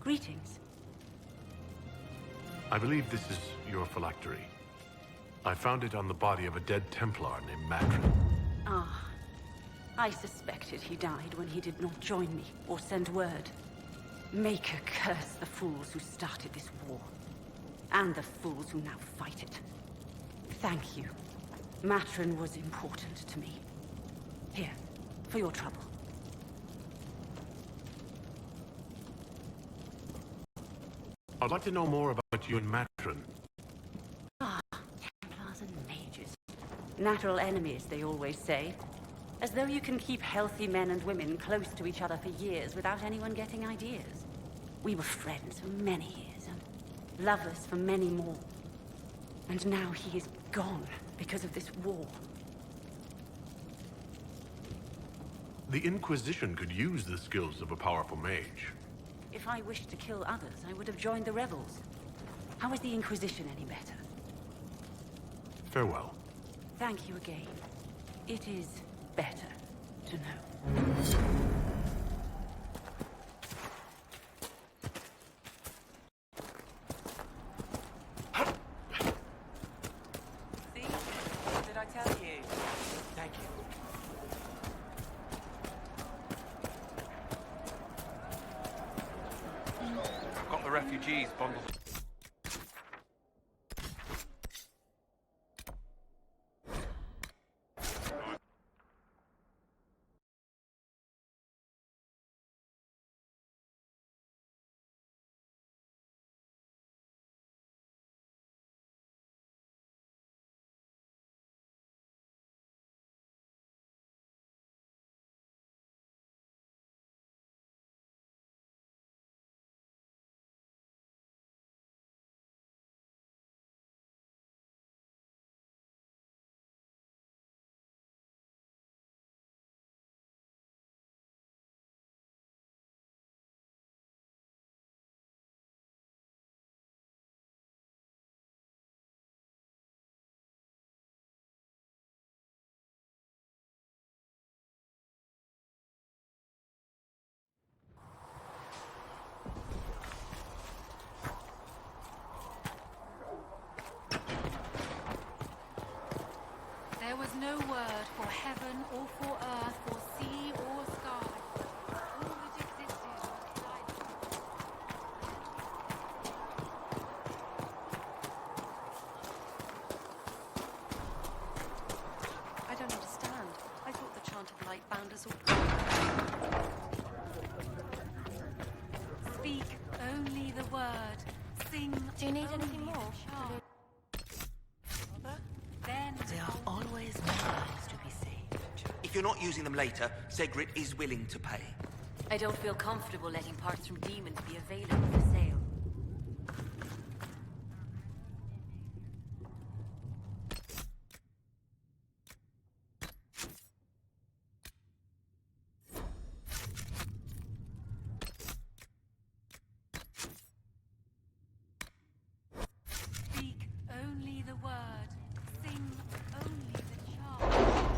Greetings. I believe this is your phylactery. I found it on the body of a dead Templar named Matron. Ah. I suspected he died when he did not join me or send word. Maker curse the fools who started this war. And the fools who now fight it. Thank you. Matron was important to me. Here, for your trouble. I'd like to know more about you and Matron. Ah, Templars and mages. Natural enemies, they always say. As though you can keep healthy men and women close to each other for years without anyone getting ideas. We were friends for many years, and lovers for many more. And now he is gone because of this war. The Inquisition could use the skills of a powerful mage. If I wished to kill others, I would have joined the rebels. How is the Inquisition any better? Farewell. Thank you again. It is better to know. See? What did I tell you? Thank you. Got the refugees bundled. There was no word for heaven or for earth, for sea or sky. All that existed was silence. I don't understand. I thought the chant of light bound us all. Speak only the word. Sing. Do you need only anything more? the charm. Then There are always more lives to be saved. If you're not using them later, Segrit is willing to pay. I don't feel comfortable letting parts from demons be available for sale. speak only the word. Sing only the charm.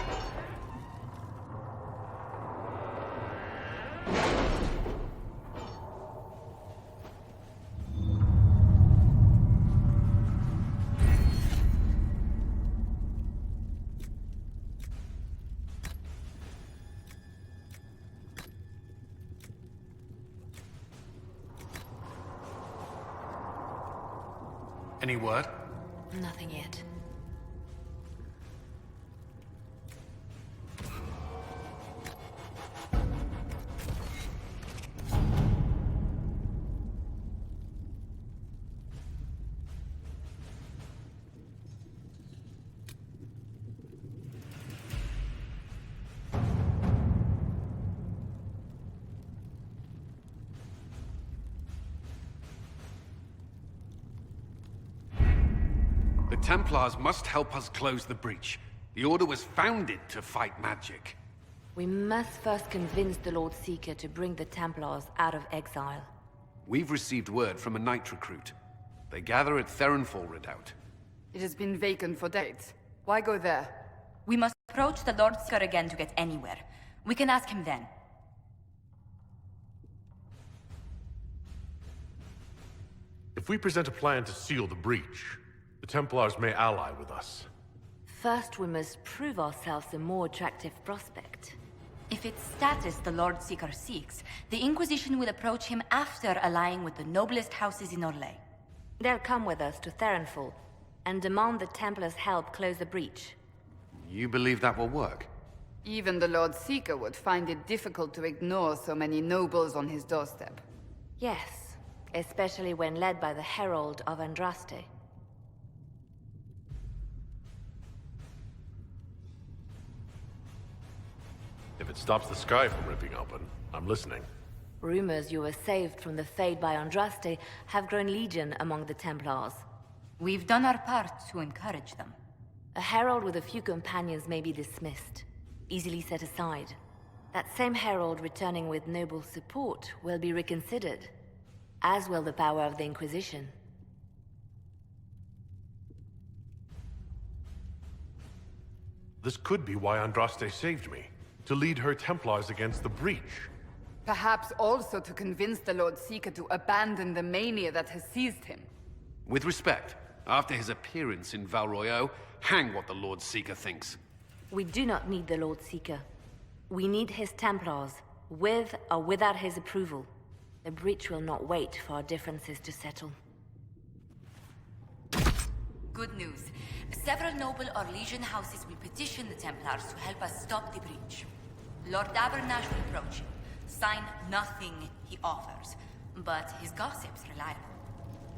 Any word? Nothing yet. The Templars must help us close the breach. The Order was founded to fight magic. We must first convince the Lord Seeker to bring the Templars out of exile. We've received word from a knight recruit. They gather at Theronfall Redoubt. It has been vacant for days. Why go there? We must approach the Lord Seeker again to get anywhere. We can ask him then. If we present a plan to seal the breach, the Templars may ally with us. First, we must prove ourselves a more attractive prospect. If it's status the Lord Seeker seeks, the Inquisition will approach him after allying with the noblest houses in Orlais. They'll come with us to Theronfall and demand the Templars' help close the breach. You believe that will work? Even the Lord Seeker would find it difficult to ignore so many nobles on his doorstep. Yes, especially when led by the Herald of Andraste. If it stops the sky from ripping open, I'm listening. Rumors you were saved from the fate by Andraste have grown legion among the Templars. We've done our part to encourage them. A herald with a few companions may be dismissed, easily set aside. That same herald returning with noble support will be reconsidered, as will the power of the Inquisition. This could be why Andraste saved me. To lead her Templars against the breach. Perhaps also to convince the Lord Seeker to abandon the mania that has seized him. With respect, after his appearance in Val Royeaux, hang what the Lord Seeker thinks. We do not need the Lord Seeker. We need his Templars, with or without his approval. The breach will not wait for our differences to settle. Good news. Several noble Orlesian houses will petition the Templars to help us stop the breach. Lord Abernash will approach him. Sign nothing he offers, but his gossip's reliable.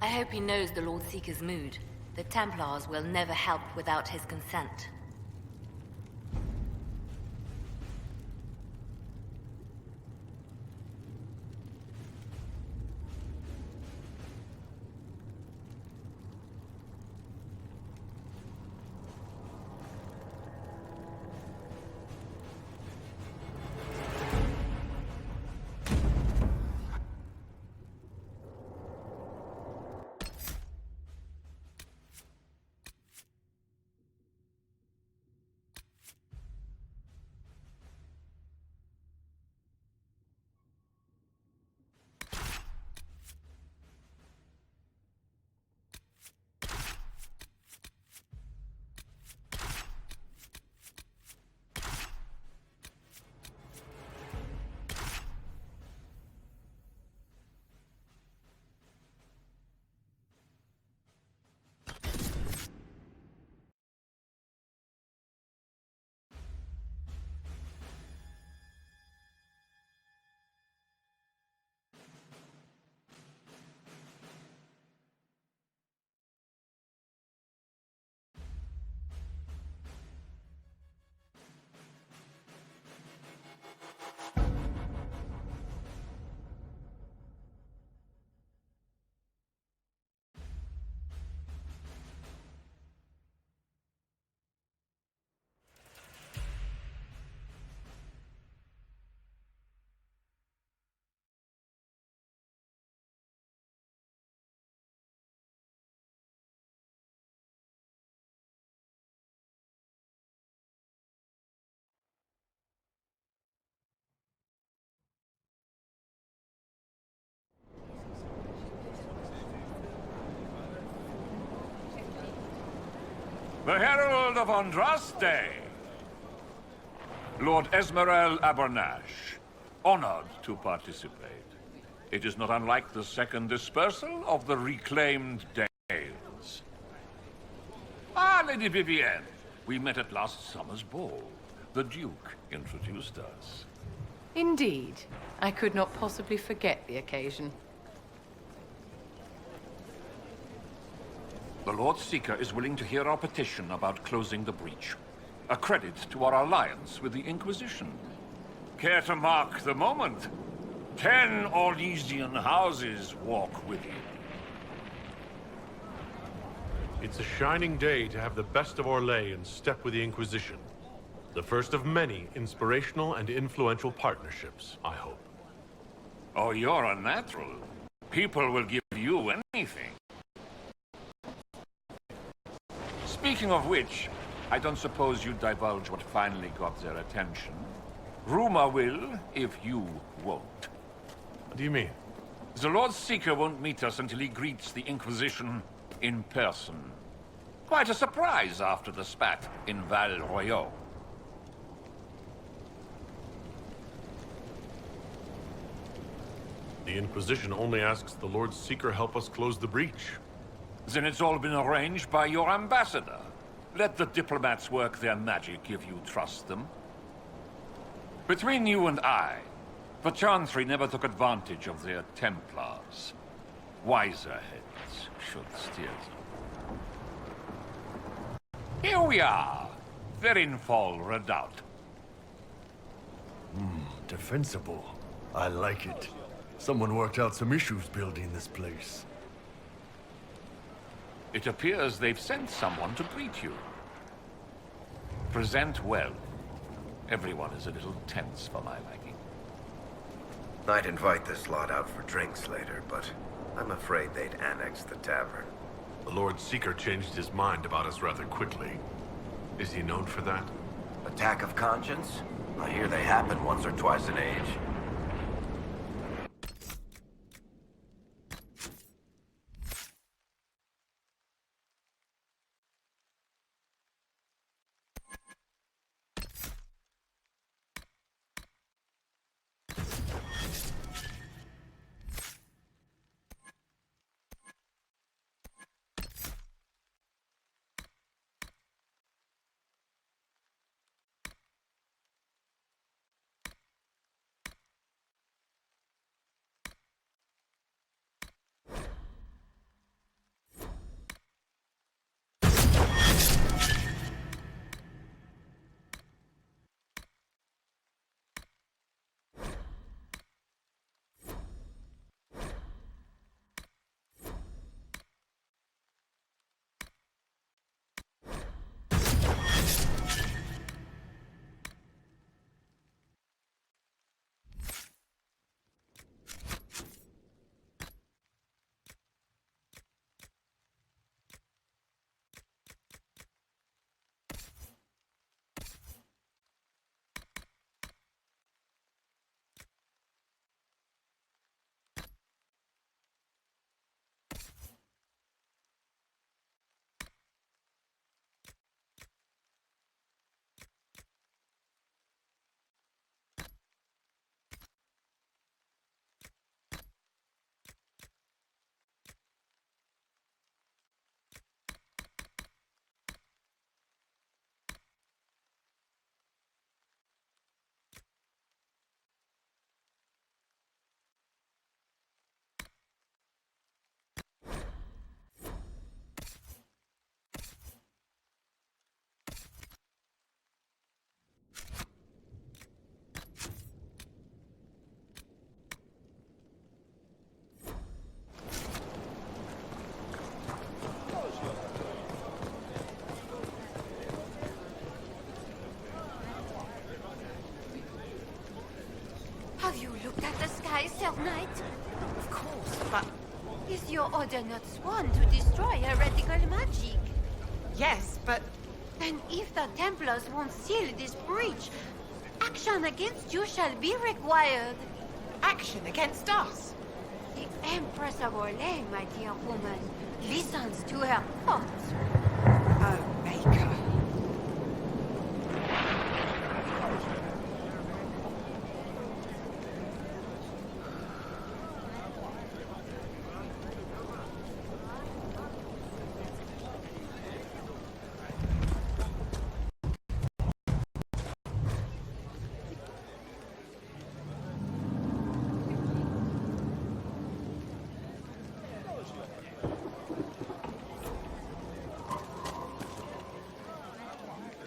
I hope he knows the Lord Seeker's mood. The Templars will never help without his consent. The Herald of Andraste! Lord Esmerel Abernash, honored to participate. It is not unlike the second dispersal of the reclaimed Dales. Ah, Lady Vivienne, we met at last summer's ball. The Duke introduced us. Indeed. I could not possibly forget the occasion. The Lord Seeker is willing to hear our petition about closing the breach. A credit to our alliance with the Inquisition. Care to mark the moment? 10 Orlesian houses walk with you. It's a shining day to have the best of Orlais in step with the Inquisition. The first of many inspirational and influential partnerships, I hope. Oh, you're a natural. People will give you anything. Speaking of which, I don't suppose you divulge what finally got their attention. Rumor will, if you won't. What do you mean? The Lord Seeker won't meet us until he greets the Inquisition in person. Quite a surprise after the spat in Val Royaux. The Inquisition only asks the Lord Seeker help us close the breach. Then it's all been arranged by your ambassador. Let the diplomats work their magic if you trust them. Between you and I, the Chantry never took advantage of their Templars. Wiser heads should steer them. Here we are, Verinfall Redoubt. Defensible. I like it. Someone worked out some issues building this place. It appears they've sent someone to greet you. Present well. Everyone is a little tense for my liking. I'd invite this lot out for drinks later, but I'm afraid they'd annex the tavern. The Lord Seeker changed his mind about us rather quickly. Is he known for that? Attack of conscience? I hear they happen once or twice an age. Have you looked at the sky, Sir Knight? Of course, but... Is your order not sworn to destroy heretical magic? Yes, but... Then if the Templars won't seal this breach, action against you shall be required. Action against us? The Empress of Orlais, my dear woman, listens to her thoughts. Oh, Maker.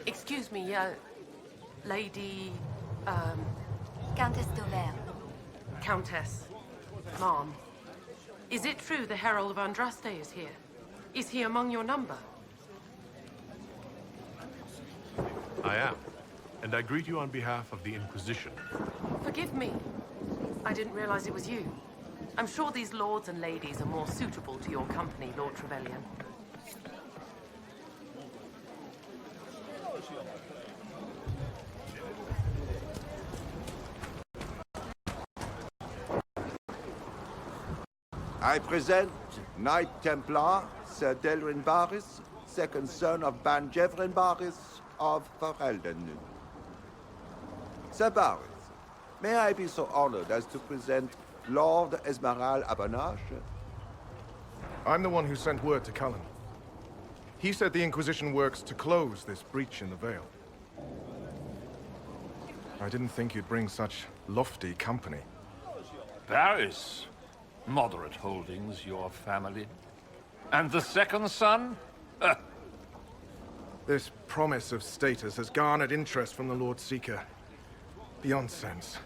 Excuse me, Lady... Countess d'Auvert. Countess. Ma'am. Is it true the Herald of Andraste is here? Is he among your number? I am. And I greet you on behalf of the Inquisition. Forgive me. I didn't realize it was you. I'm sure these lords and ladies are more suitable to your company, Lord Trevelyan. I present Knight Templar Sir Delrin Barris, second son of Ban Jevrin Barris of Ferelden. Sir Barris, may I be so honored as to present Lord Esmeralda Abanache? I'm the one who sent word to Cullen. He said the Inquisition works to close this breach in the Veil. I didn't think you'd bring such lofty company. Barris. Moderate holdings, your family. And the second son? This promise of status has garnered interest from the Lord Seeker. Beyond sense.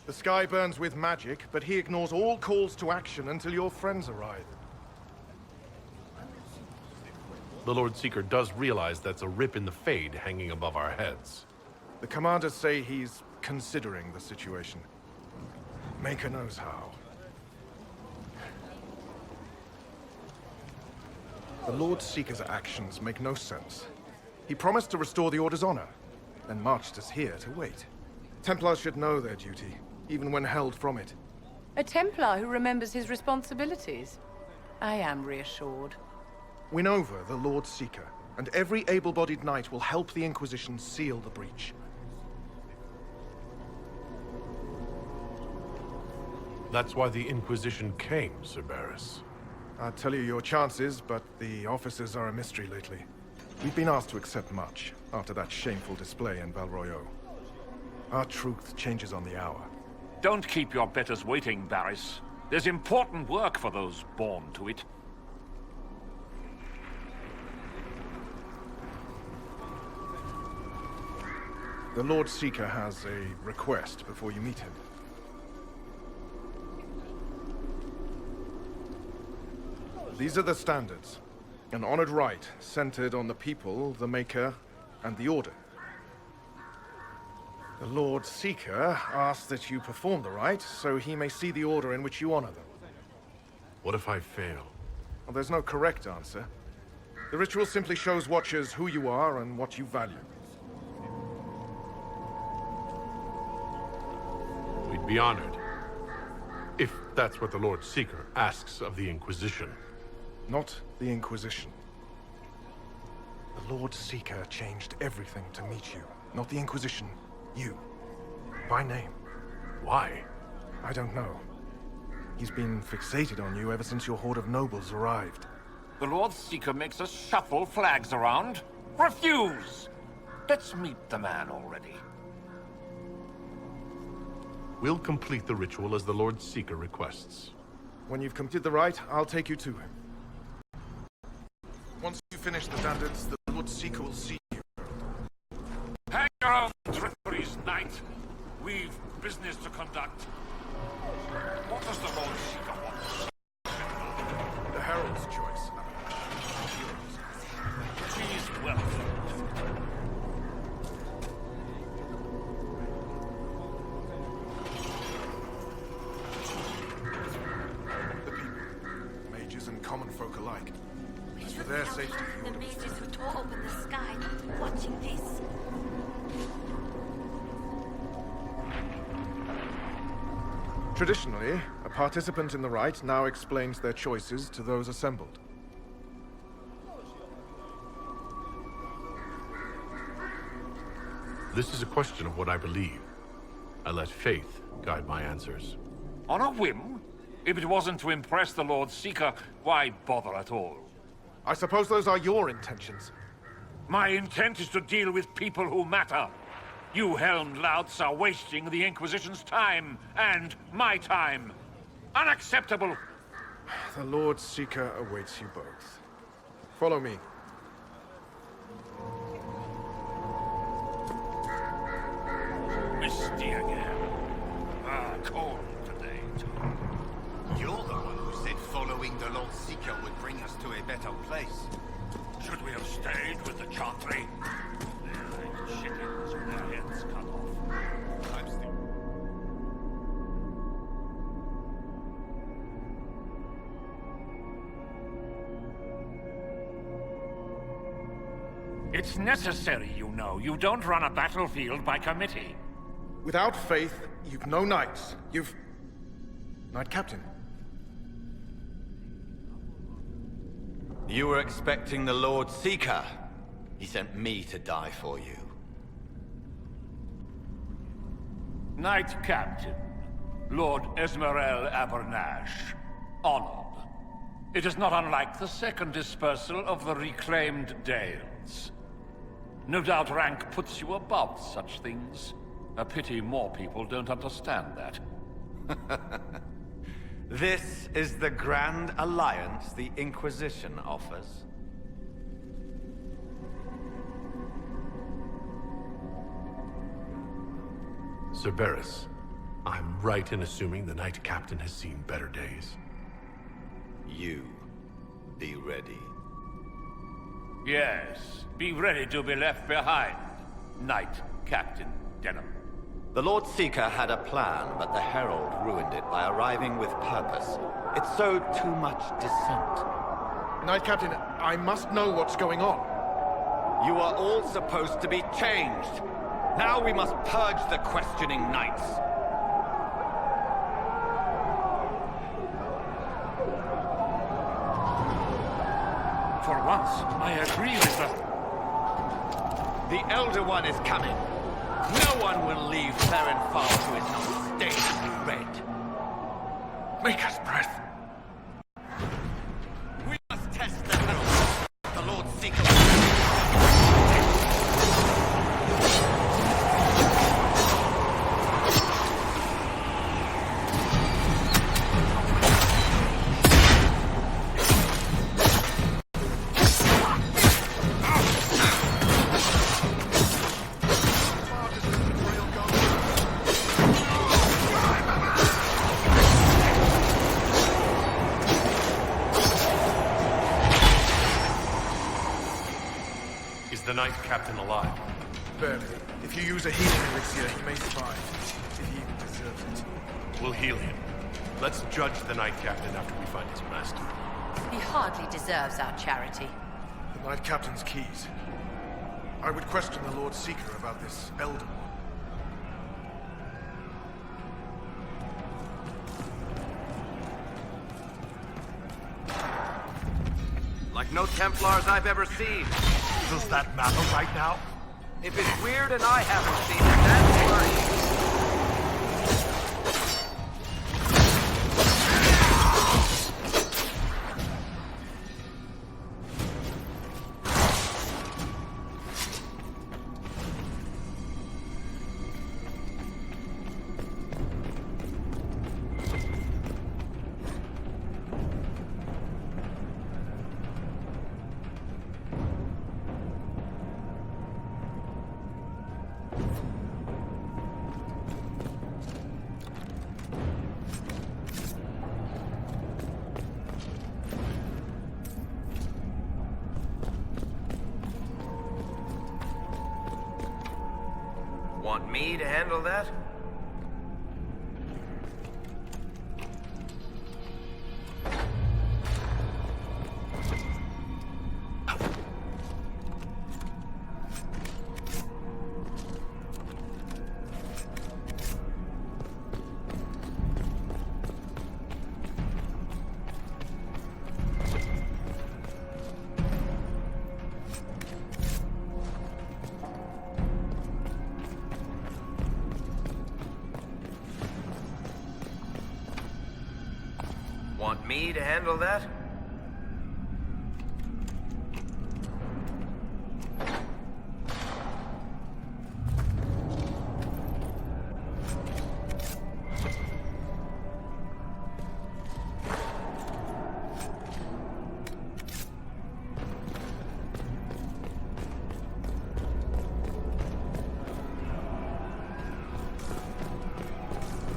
The sky burns with magic, but he ignores all calls to action until your friends arrive. The Lord Seeker does realize that's a rip in the Fade hanging above our heads. The commanders say he's considering the situation. Maker knows how. The Lord Seeker's actions make no sense. He promised to restore the Order's honor, then marched us here to wait. Templars should know their duty, even when held from it. A Templar who remembers his responsibilities. I am reassured. Win over the Lord Seeker, and every able-bodied knight will help the Inquisition seal the breach. That's why the Inquisition came, Sir Barris. I'd tell you your chances, but the officers are a mystery lately. We've been asked to accept much, after that shameful display in Valroyo. Our truth changes on the hour. Don't keep your betters waiting, Barris. There's important work for those born to it. The Lord Seeker has a request before you meet him. These are the standards. An honored right, centered on the people, the Maker, and the Order. The Lord Seeker asks that you perform the rite, so he may see the order in which you honor them. What if I fail? Well, there's no correct answer. The ritual simply shows Watchers who you are and what you value. We'd be honored. If that's what the Lord Seeker asks of the Inquisition. Not the Inquisition. The Lord Seeker changed everything to meet you. Not the Inquisition. You. By name. Why? I don't know. He's been fixated on you ever since your horde of nobles arrived. The Lord Seeker makes us shuffle flags around. Refuse! Let's meet the man already. We'll complete the ritual as the Lord Seeker requests. When you've completed the rite, I'll take you to him. Once you finish the standards, the Lord Seeker will see you. Hang your own draperies, knight. We've business to conduct. What does the Lord Seeker want? The Herald's choice. She's well filled. The people, mages and common folk alike. It's for their safety. The mages who tore open the sky, watching this. Traditionally, a participant in the rite now explains their choices to those assembled. This is a question of what I believe. I let faith guide my answers. On a whim? If it wasn't to impress the Lord Seeker, why bother at all? I suppose those are your intentions. My intent is to deal with people who matter. You helmed louts are wasting the Inquisition's time, and my time. Unacceptable! The Lord Seeker awaits you both. Follow me. Misty again. Ah, cold today, too. You're the one who said following the Lord Seeker would bring us to a better place. Should we have stayed with the Chantry? They're like chickens with their heads cut off. I'm still... It's necessary, you know. You don't run a battlefield by committee. Without faith, you've no knights. You've... Knight Captain. You were expecting the Lord Seeker. He sent me to die for you. Knight Captain, Lord Esmerel Abernash, honored. It is not unlike the second dispersal of the reclaimed Dales. No doubt rank puts you above such things. A pity more people don't understand that. This is the grand alliance the Inquisition offers. Cerberus, I'm right in assuming the Knight Captain has seen better days. You, be ready. Yes, be ready to be left behind, Knight Captain Denham. The Lord Seeker had a plan, but the Herald ruined it by arriving with purpose. It sowed too much dissent. Knight Captain, I must know what's going on. You are all supposed to be changed. Now we must purge the questioning knights. For once, I agree with The Elder One is coming. No one will leave Therenfal who is not stained red. Make us breath. We must test the Herald. The Lord Seeker. The Knight Captain alive? Barely. If you use a healing elixir, he may survive. If he even deserves it. We'll heal him. Let's judge the Knight Captain after we find his master. He hardly deserves our charity. The Knight Captain's keys. I would question the Lord Seeker about this Elder One. Like no Templars I've ever seen. Does that matter right now? If it's weird and I haven't seen it, that's worrying. Want me to handle that? Want me to handle that?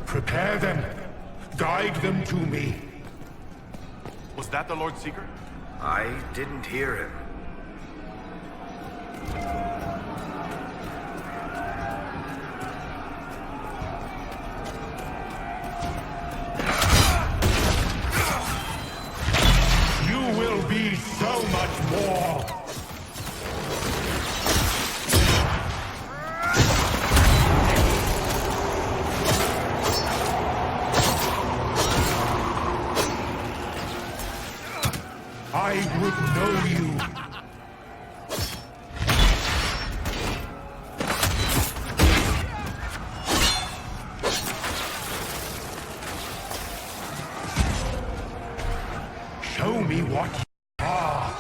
Prepare them. Guide them to me. Was that the Lord Seeker? I didn't hear him. You will be so much more. I will should know you. Show me what you are.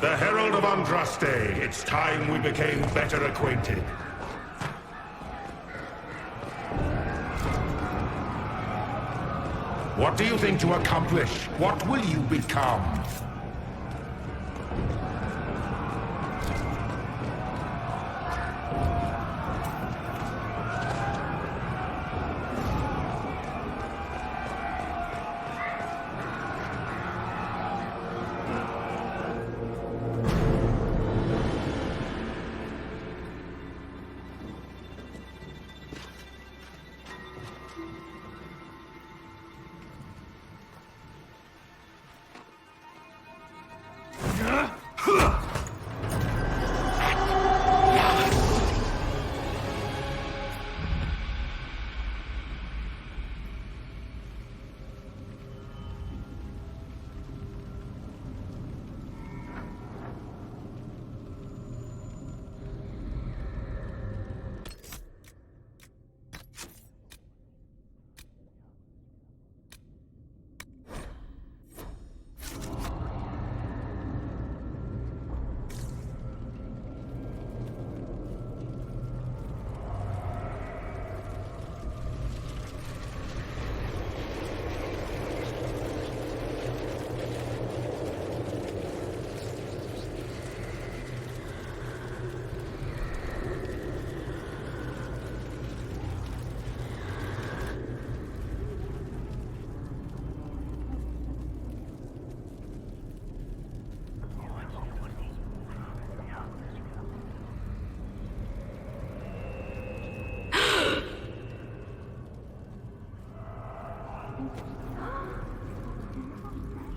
The Herald of Andraste. It's time we became better acquainted. What do you think to accomplish? What will you become?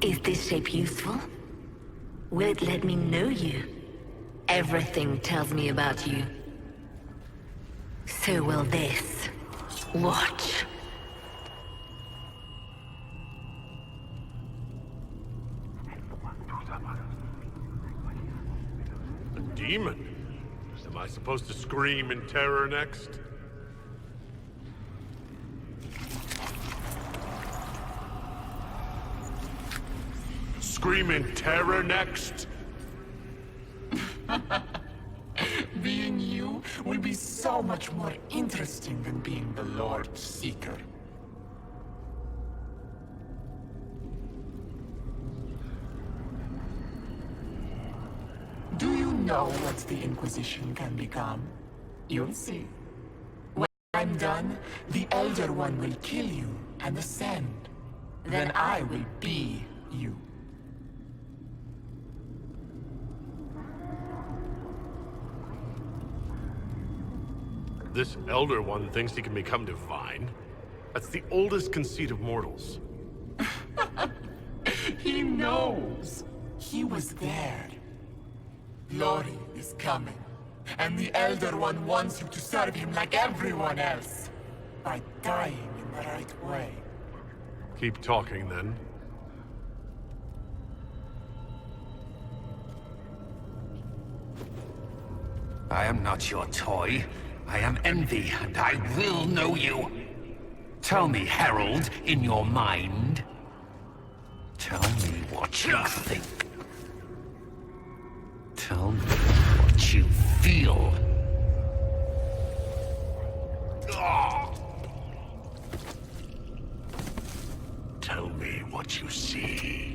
Is this shape useful? Will it let me know you? Everything tells me about you. So will this. Watch. A demon? Am I supposed to scream in terror next? Scream in terror next? Being you will be so much more interesting than being the Lord Seeker. Do you know what the Inquisition can become? You'll see. When I'm done, the Elder One will kill you and ascend. Then I will be you. This Elder One thinks he can become divine? That's the oldest conceit of mortals. He knows. He was there. Lori is coming, and the Elder One wants you to serve him like everyone else, by dying in the right way. Keep talking, then. I am not your toy. I am Envy, and I will know you. Tell me, Herald, in your mind. Tell me what you think. Tell me what you feel. Tell me what you see.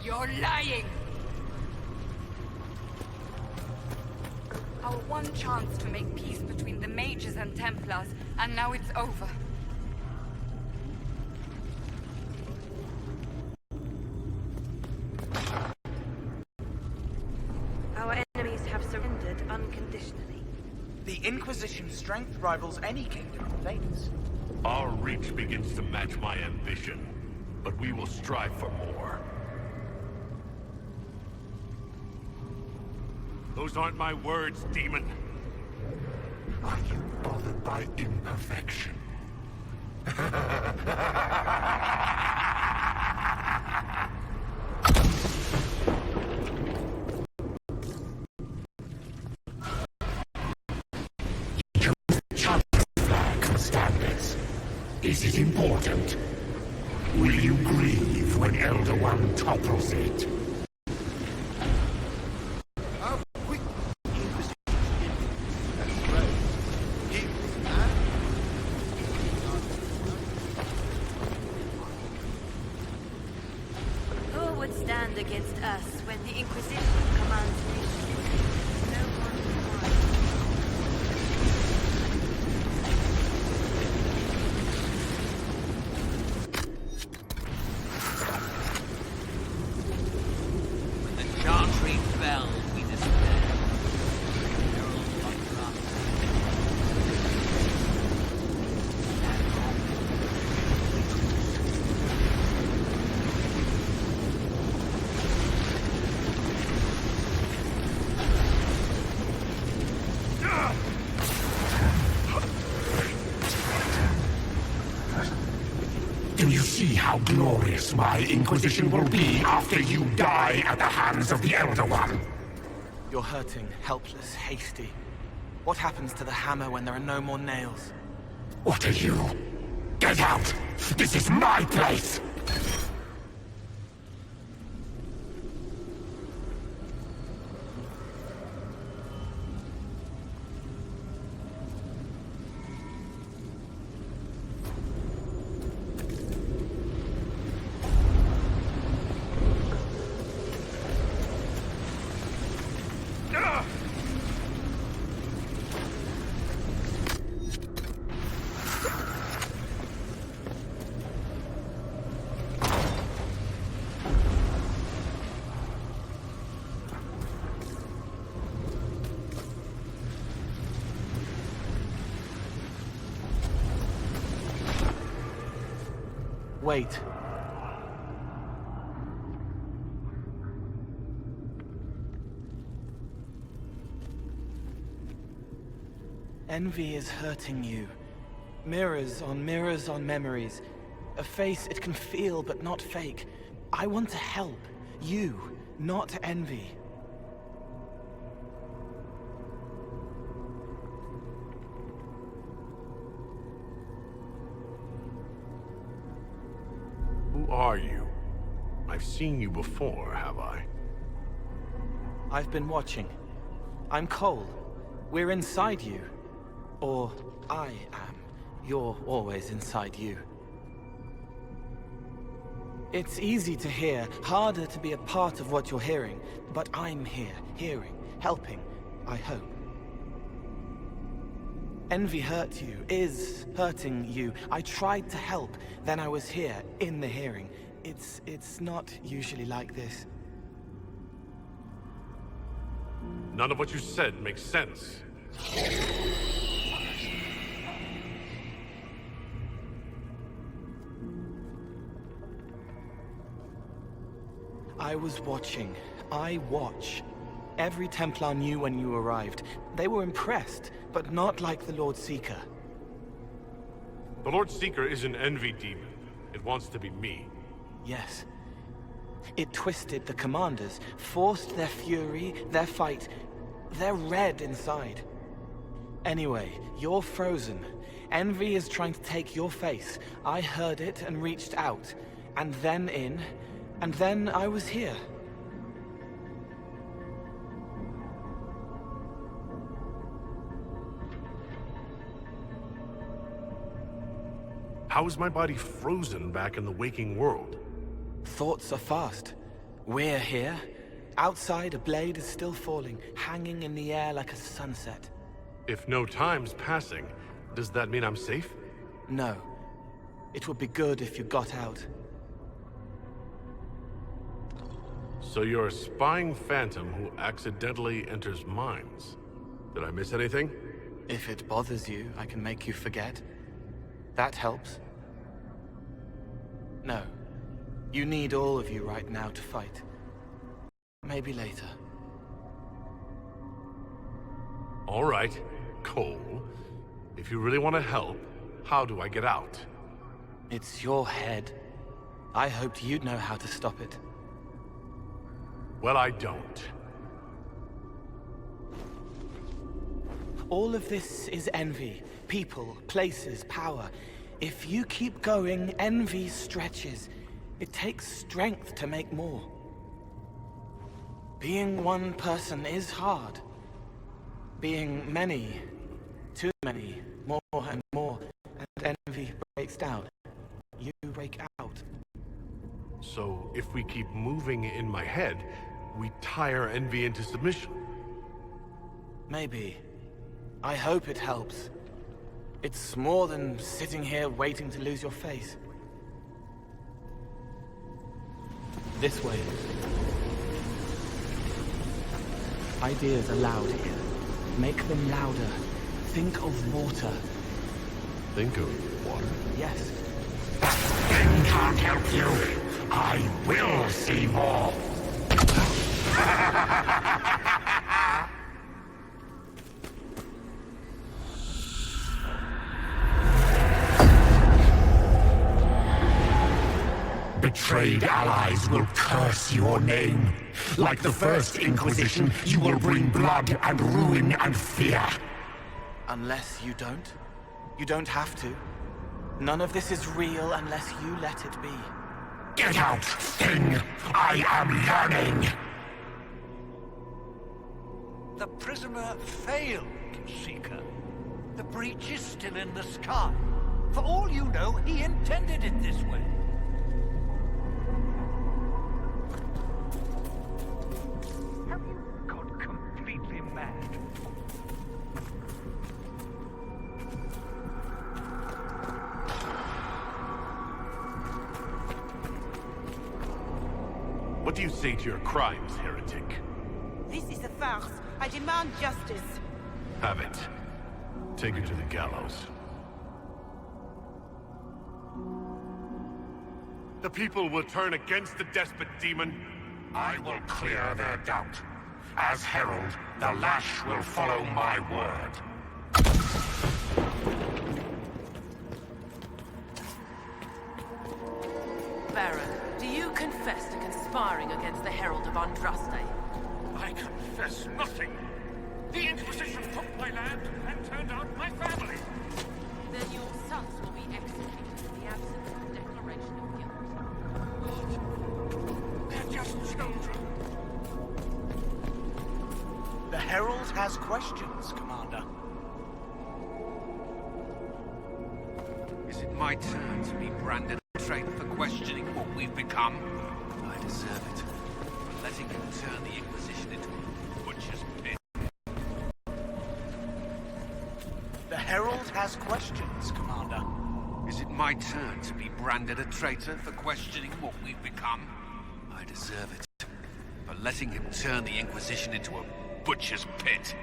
You're lying! Our one chance to make peace between the mages and Templars, and now it's over. Our enemies have surrendered unconditionally. The Inquisition's strength rivals any kingdom in Plains. Our reach begins to match my ambition, but we will strive for more. Those aren't my words, demon. Are you bothered by imperfection? Standards. Is it important? Will you grieve when Elder One topples it? Who would stand against us when the Inquisition commands me? No one When the Chantry fell, we despaired. Herald how glorious my Inquisition will be after you die at the hands of the Elder One. You're hurting, helpless, hasty. What happens to the hammer when there are no more nails? What are you? Get out! This is my place! Wait. Envy is hurting you. Mirrors on memories. A face it can feel but not fake. I want to help. You, not envy. Who are you? I've seen you before, have I? I've been watching. I'm Cole. We're inside you. Or I am. You're always inside you. It's easy to hear, harder to be a part of what you're hearing. But I'm here, hearing, helping, I hope. Envy hurt you, is hurting you. I tried to help, then I was here, in the hearing. It's not usually like this. None of what you said makes sense. I was watching. I watch. Every Templar knew when you arrived. They were impressed, but not like the Lord Seeker. The Lord Seeker is an envy demon. It wants to be me. Yes. It twisted the commanders, forced their fury, their fight. They're red inside. Anyway, you're frozen. Envy is trying to take your face. I heard it and reached out. And then in. And then I was here. How is my body frozen back in the waking world? Thoughts are fast. We're here. Outside, a blade is still falling, hanging in the air like a sunset. If no time's passing, does that mean I'm safe? No. It would be good if you got out. So you're a spying phantom who accidentally enters minds. Did I miss anything? If it bothers you, I can make you forget. That helps. No. You need all of you right now to fight. Maybe later. All right, Cole. If you really want to help, how do I get out? It's your head. I hoped you'd know how to stop it. Well, I don't. All of this is envy. People, places, power. If you keep going, envy stretches. It takes strength to make more. Being one person is hard. Being many, too many, more and more, and envy breaks down. You break out. So if we keep moving in my head, we tire envy into submission. Maybe. I hope it helps. It's more than sitting here waiting to lose your face. This way. Ideas are loud here. Make them louder. Think of water. Think of water? Yes. Thing can't help you. I will see more. allies will curse your name. Like the First Inquisition, you will bring blood and ruin and fear. Unless you don't. You don't have to. None of this is real unless you let it be. Get out, thing! I am yearning! The prisoner failed, Seeker. The breach is still in the sky. For all you know, he intended it this way. Have you got completely mad? What do you say to your crimes, heretic? This is a farce. I demand justice. Have it. Take her to the gallows. The people will turn against the despot demon. I will clear their doubt. As herald, the lash will follow my word. Baron, do you confess to conspiring against the Herald of Andraste? I confess nothing. The Inquisition took my land and turned out my family. Then your sons will be executed in the absence of a declaration of guilt. They're just children. The Herald has questions, Commander. Is it my turn to be branded a traitor for questioning what we've become? I deserve it. For letting him turn the Inquisition into a butcher's pit. The Herald has questions, Commander. Is it my turn to be branded a traitor for questioning what we've become? I deserve it. For letting him turn the Inquisition into a butcher's pit.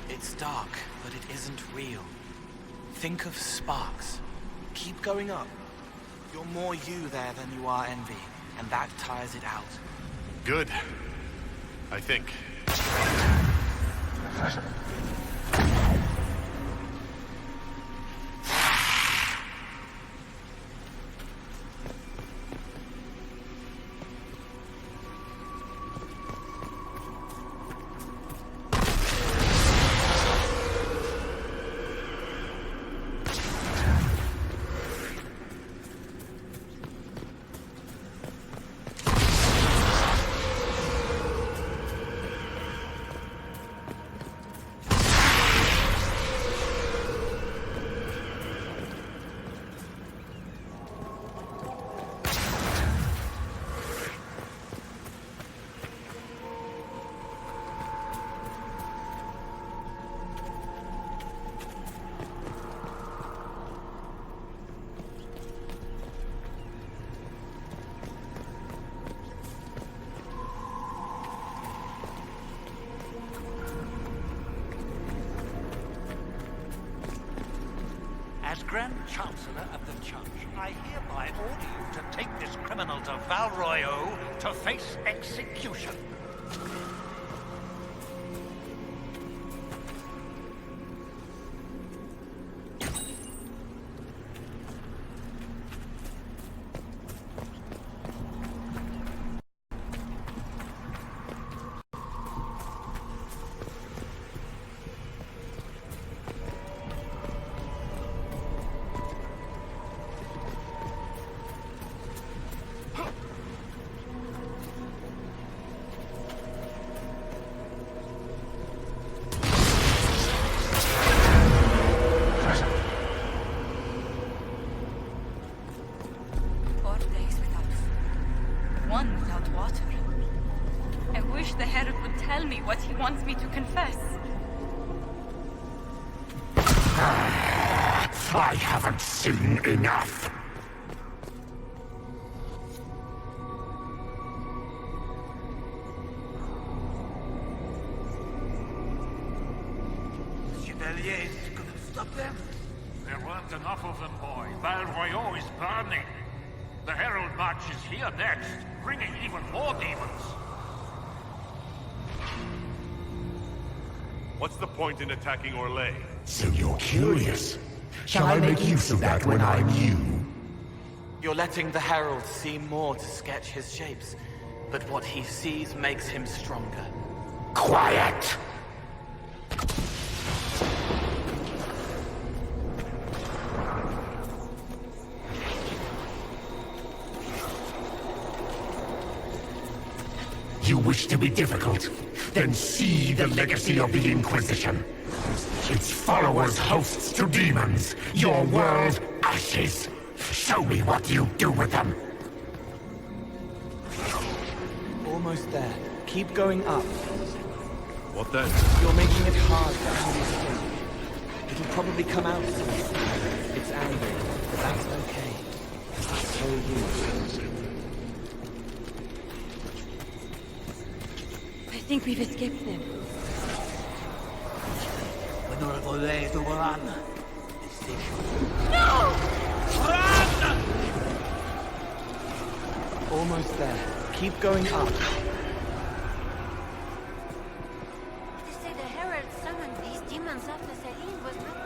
It's dark, but it isn't real. Think of sparks. Keep going up. You're more you there than you are envy, and that tires it out. Good. I think. As Grand Chancellor of the Church, I hereby order you to take this criminal to Val Royeaux to face execution. What he wants me to confess. I haven't seen enough. Chevaliers couldn't stop them? There weren't enough of them, boy. Val Royeaux is burning. The Herald marches here next, bringing even more demons. What's the point in attacking Orlais? So you're curious. Shall I make use of that when I'm you? You're letting the Herald see more to sketch his shapes, but what he sees makes him stronger. Quiet! You wish to be difficult? Then see the legacy of the Inquisition. Its followers hosts to demons, your world ashes. Show me what you do with them. Almost there. Keep going up. What then? You're making it hard for enemies to think. It'll probably come out soon. It's angry, but that's okay. So you. I think we've escaped them. No! Almost there. Keep going up. They say the Herald summoned these demons after Celine was met.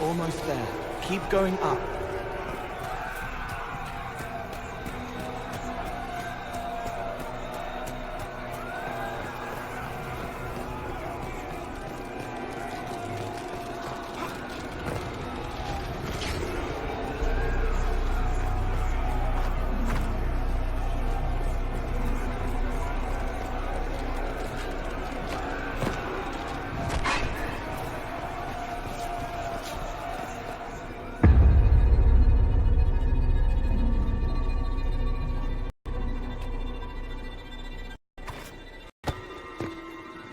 Almost there. Keep going up.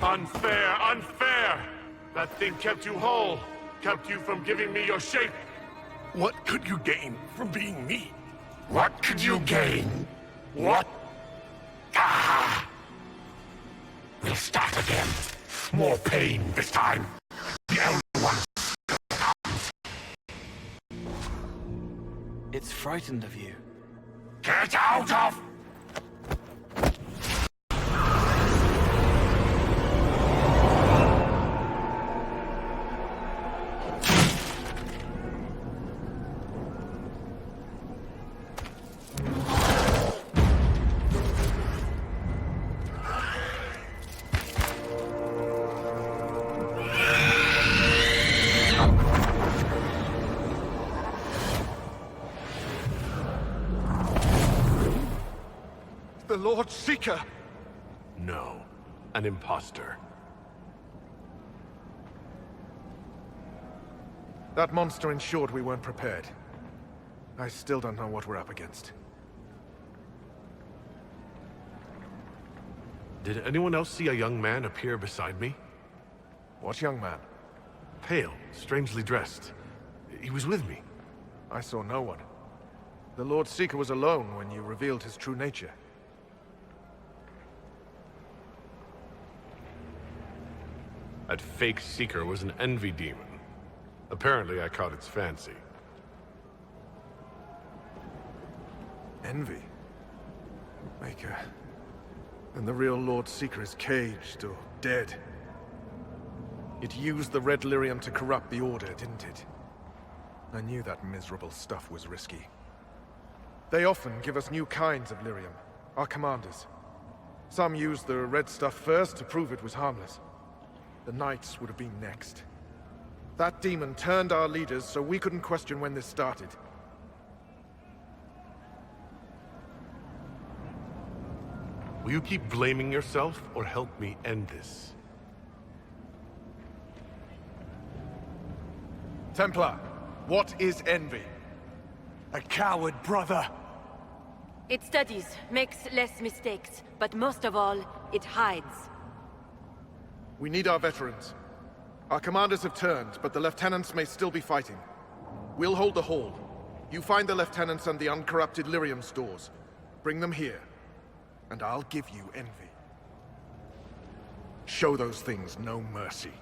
Unfair, unfair! That thing kept you whole, kept you from giving me your shape. What could you gain from being me? What could you gain? What? Ah! We'll start again. More pain this time. The Elder One. It's frightened of you. Get out of... The Lord Seeker! No, an imposter. That monster ensured we weren't prepared. I still don't know what we're up against. Did anyone else see a young man appear beside me? What young man? Pale, strangely dressed. He was with me. I saw no one. The Lord Seeker was alone when you revealed his true nature. That fake Seeker was an envy demon. Apparently I caught its fancy. Envy? Maker. And the real Lord Seeker is caged or dead. It used the Red Lyrium to corrupt the Order, didn't it? I knew that miserable stuff was risky. They often give us new kinds of lyrium, our commanders. Some used the red stuff first to prove it was harmless. The Knights would have been next. That demon turned our leaders so we couldn't question when this started. Will you keep blaming yourself, or help me end this? Templar, what is envy? A coward, brother. It studies, makes less mistakes, but most of all, it hides. We need our veterans. Our commanders have turned, but the lieutenants may still be fighting. We'll hold the hall. You find the lieutenants and the uncorrupted lyrium stores. Bring them here, and I'll give you envy. Show those things no mercy.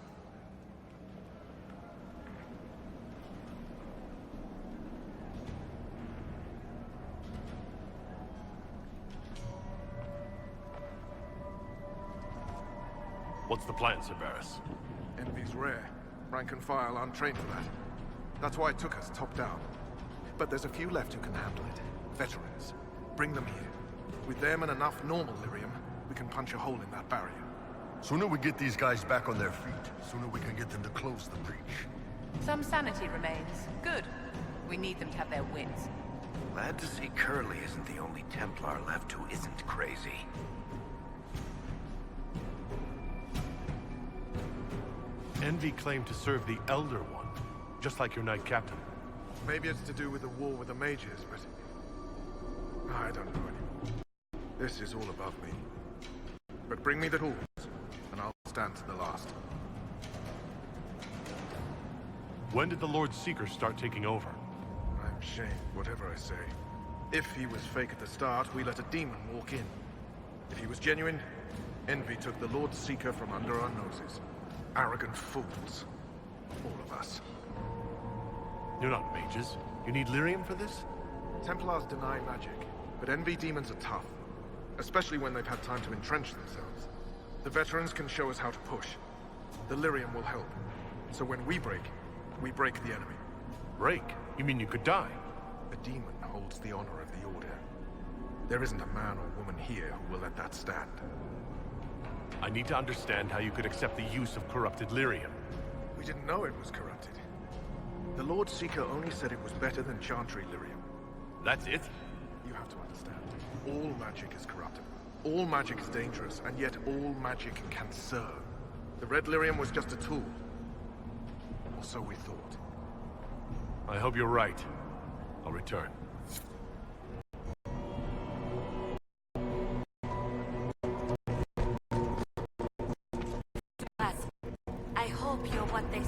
What's the plan, Sir Barris? Envy's rare. Rank and file aren't trained for that. That's why it took us top down. But there's a few left who can handle it. Veterans. Bring them here. With them and enough normal lyrium, we can punch a hole in that barrier. Sooner we get these guys back on their feet, sooner we can get them to close the breach. Some sanity remains. Good. We need them to have their wits. Glad to see Curly isn't the only Templar left who isn't crazy. Envy claimed to serve the Elder One, just like your Knight Captain. Maybe it's to do with the war with the mages, but I don't know anymore. This is all above me. But bring me the tools, and I'll stand to the last. When did the Lord Seeker start taking over? I'm shamed, whatever I say. If he was fake at the start, we let a demon walk in. If he was genuine, Envy took the Lord Seeker from under our noses. Arrogant fools. All of us. You're not mages. You need lyrium for this? Templars deny magic, but Envy demons are tough. Especially when they've had time to entrench themselves. The veterans can show us how to push. The lyrium will help. So when we break the enemy. Break? You mean you could die? A demon holds the honor of the Order. There isn't a man or woman here who will let that stand. I need to understand how you could accept the use of corrupted lyrium. We didn't know it was corrupted. The Lord Seeker only said it was better than Chantry lyrium. That's it? You have to understand. All magic is corruptible. All magic is dangerous, and yet all magic can serve. The red lyrium was just a tool. Or so we thought. I hope you're right. I'll return. I hope you're what they...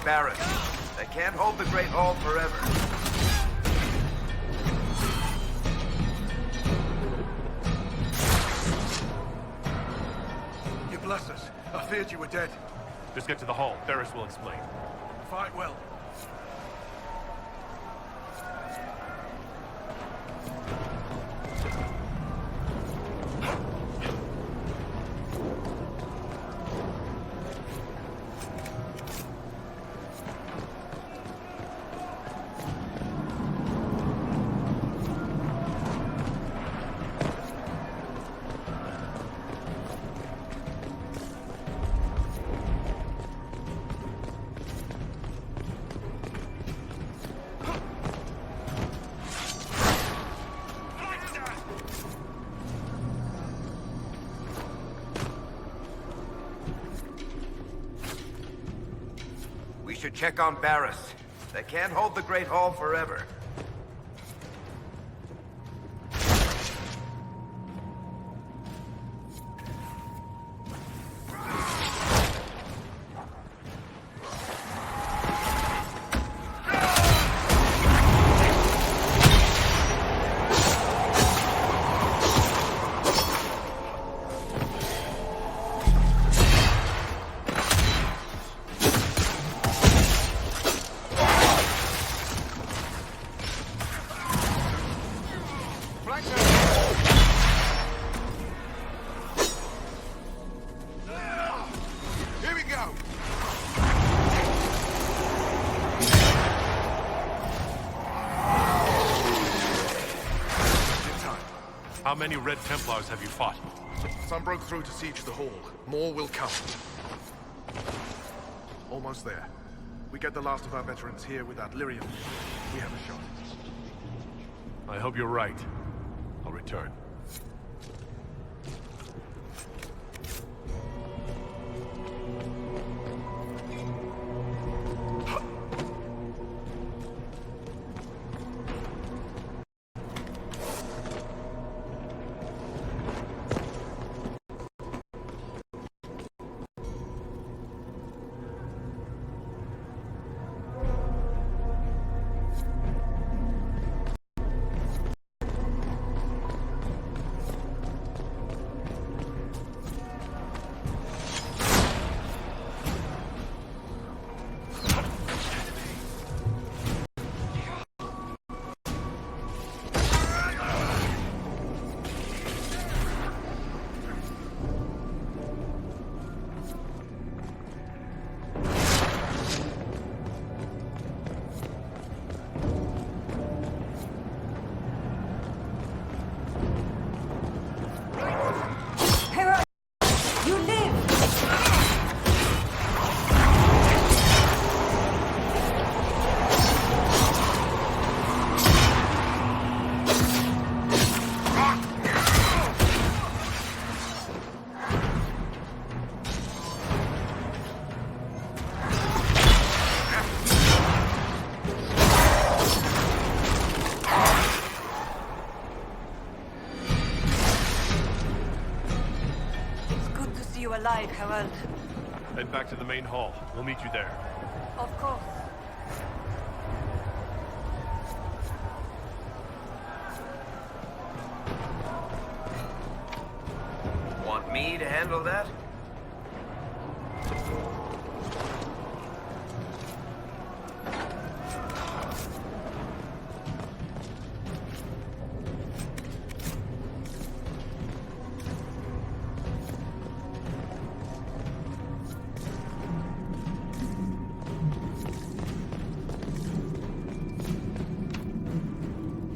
Barris. They can't hold the Great Hall forever. You bless us. I feared you were dead. Just get to the hall. Ferris will explain. Fight well. We should check on Barris. They can't hold the Great Hall forever. Here we go! How many Red Templars have you fought? Some broke through to siege the hall. More will come. Almost there. We get the last of our veterans here without Lyrium. We have a shot. I hope you're right. I'll return. Alive, Harold. Head back to the main hall. We'll meet you there. Of course. Want me to handle that?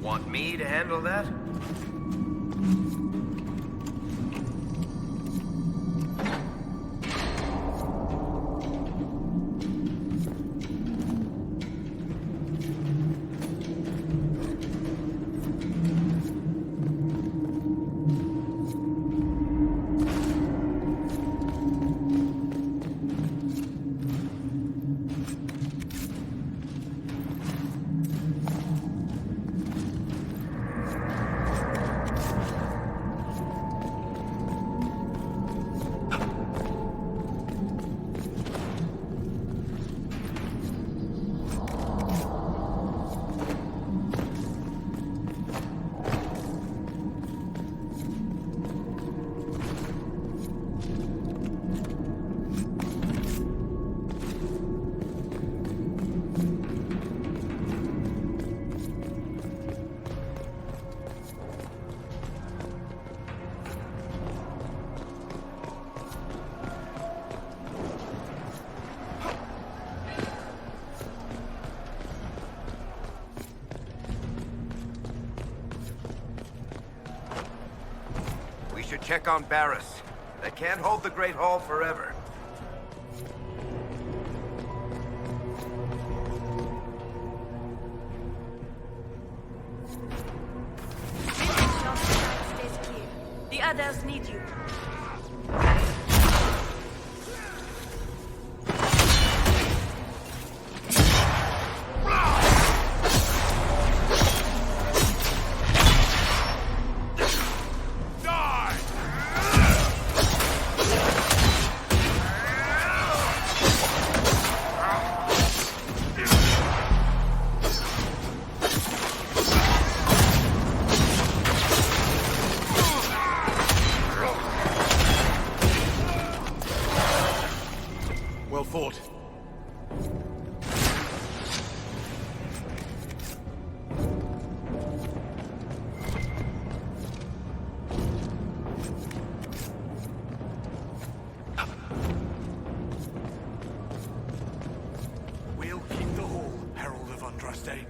Want me to handle that? should check on Barris. They can't hold the Great Hall forever. Stays clear. The others need you. Well fought. We'll keep the hall, Herald of Andraste.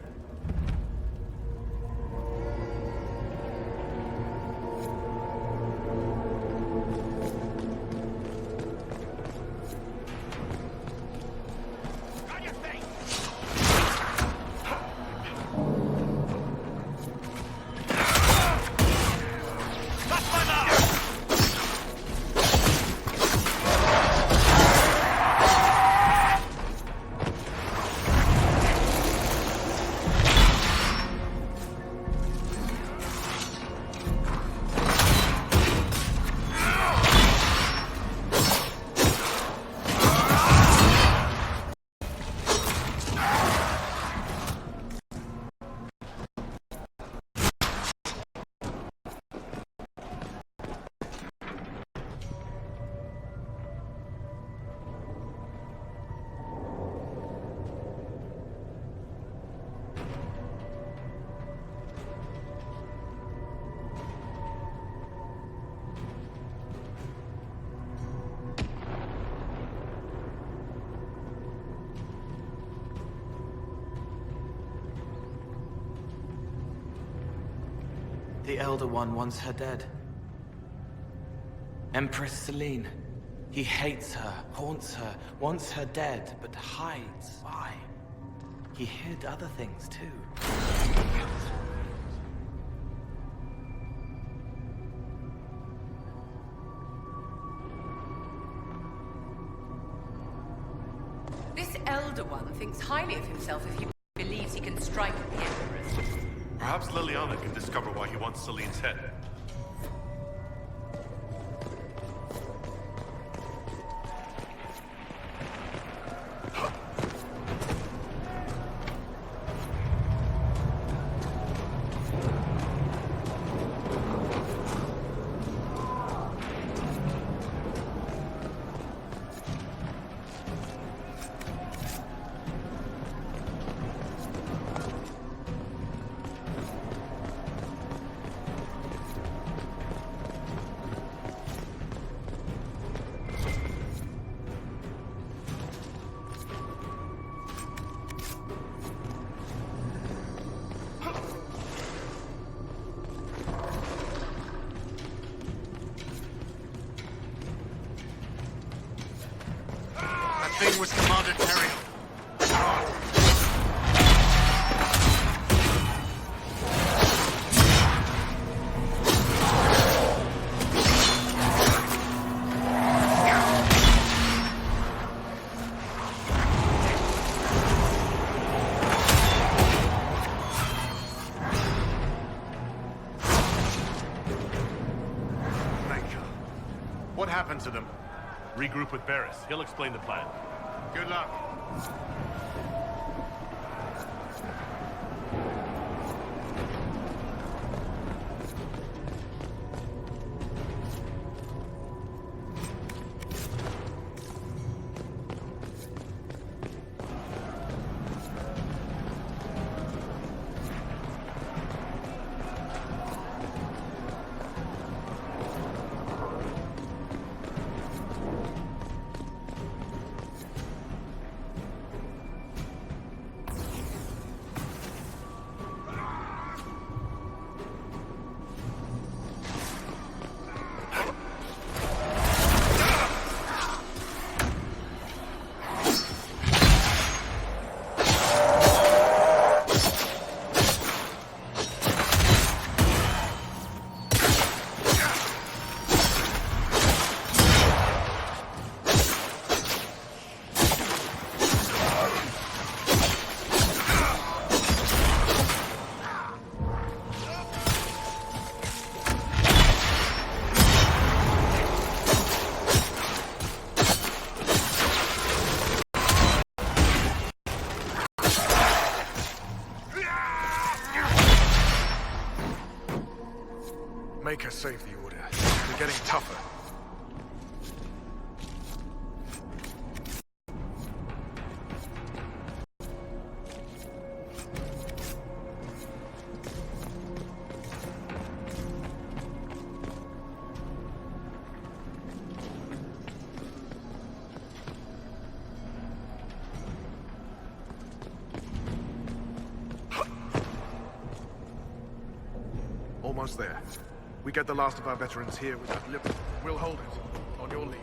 The Elder One wants her dead. Empress Celine. He hates her, haunts her, wants her dead, but hides. Why? He hid other things too. This Elder One thinks highly of himself if he believes he can strike at the Empress. Perhaps Liliana can discover why he wants Celine's head. Thing was Commander Terry. What happened to them? Regroup with Barris. He'll explain the plan. Good luck. Make her save the Order. We're getting tougher. Almost there. We get the last of our veterans here with that lip. We'll hold it. On your lead.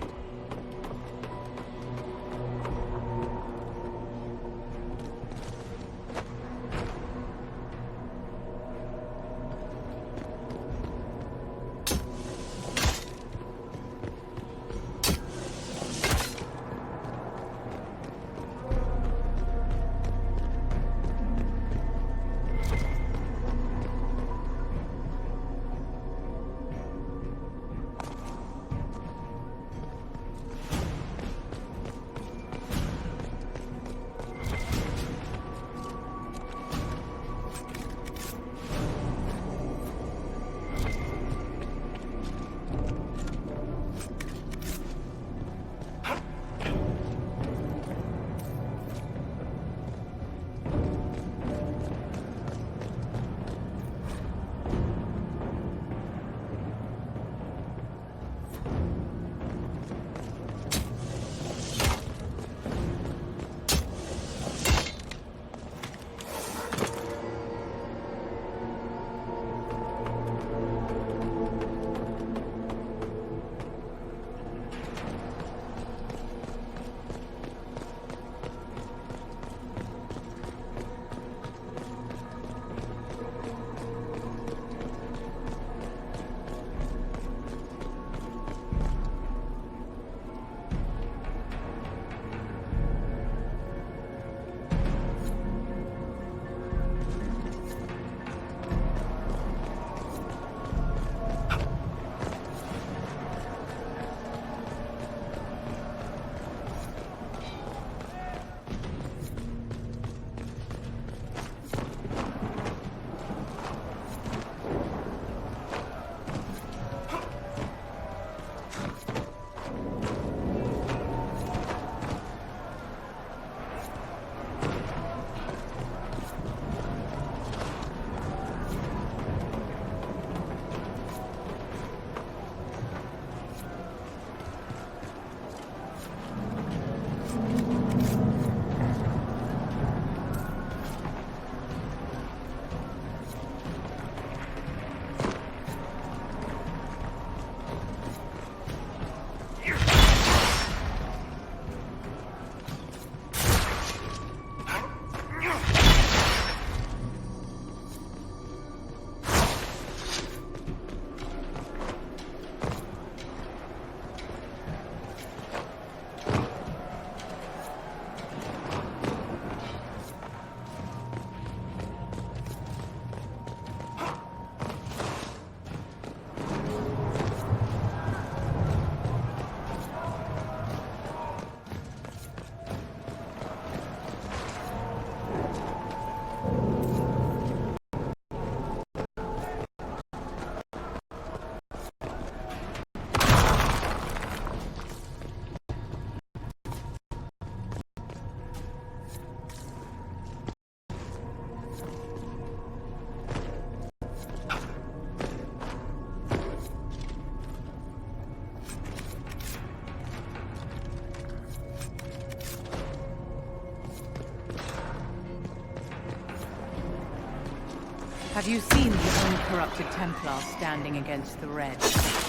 Have you seen the uncorrupted Templar standing against the Red?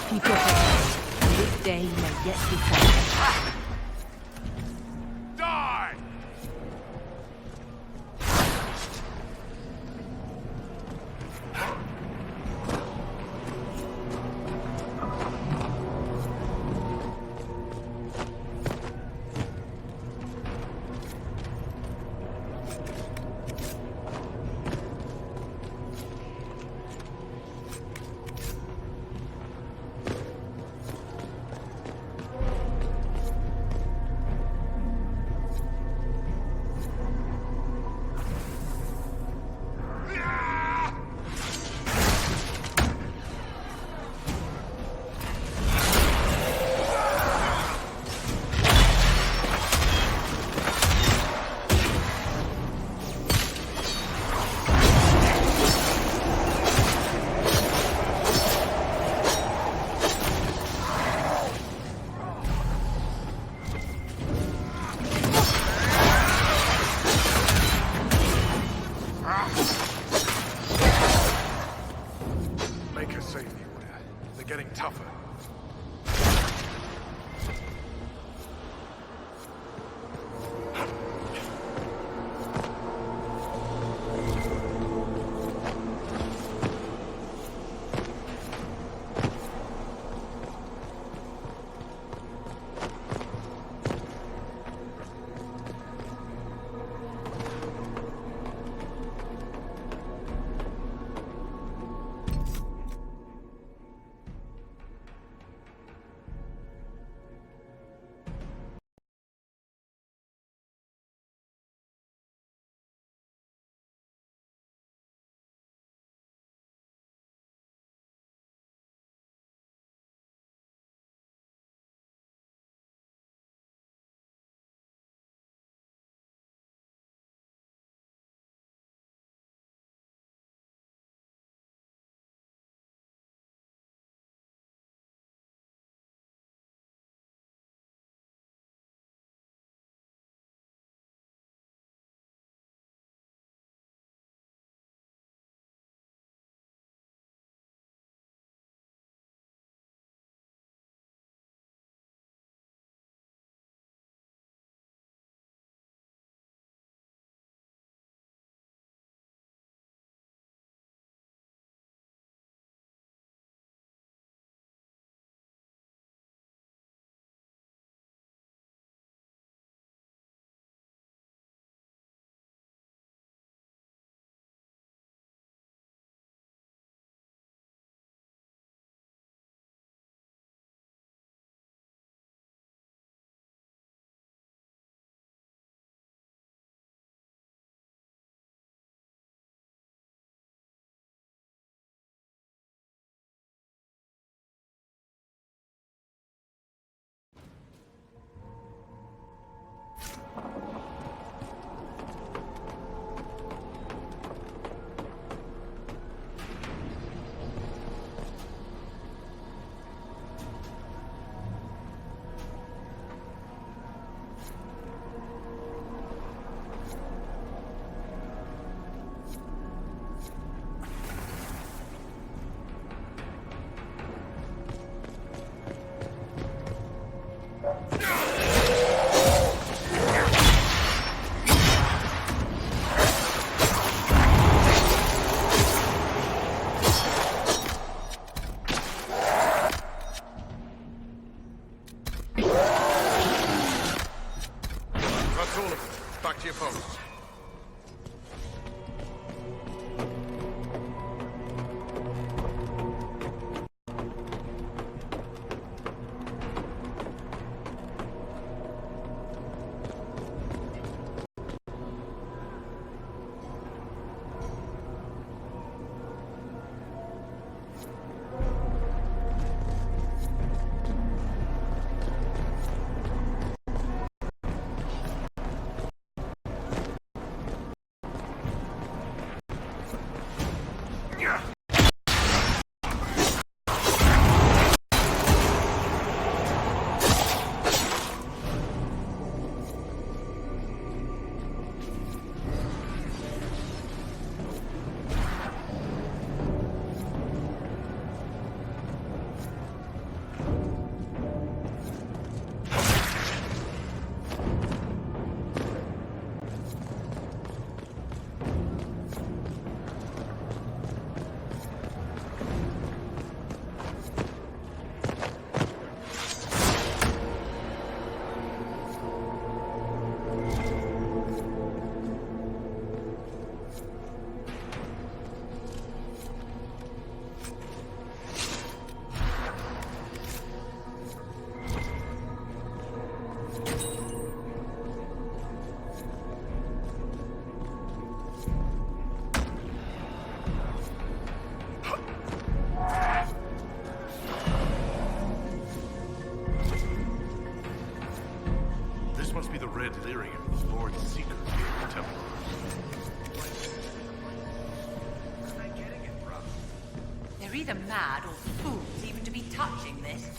Keep your head up, and this day may yet be found. Die! Micah saved the Order. They're getting tougher. They're either mad or fools even to be touching this.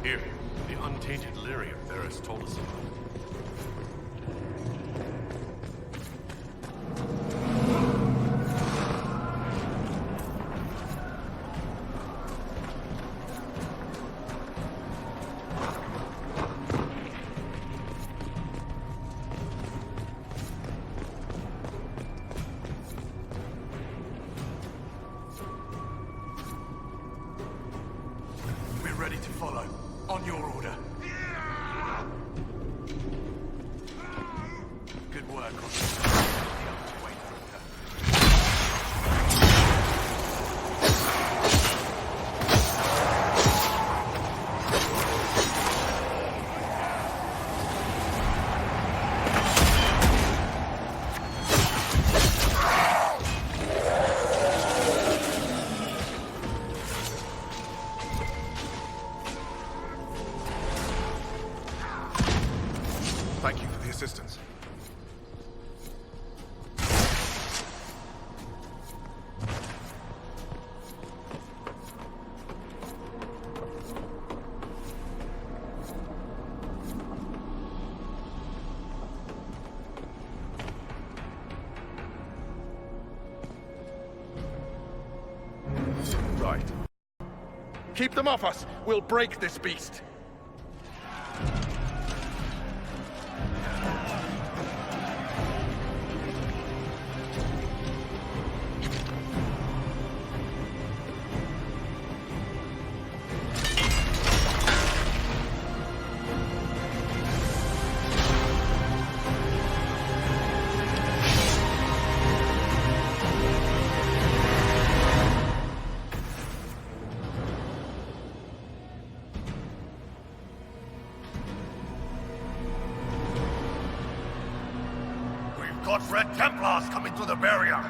Here, the untainted lyrium Varys told us about. We're ready to follow. On your order. Good work on the others wait for order. Thank you for the assistance. Right. Keep them off us! We'll break this beast! Got Red Templars coming through the barrier!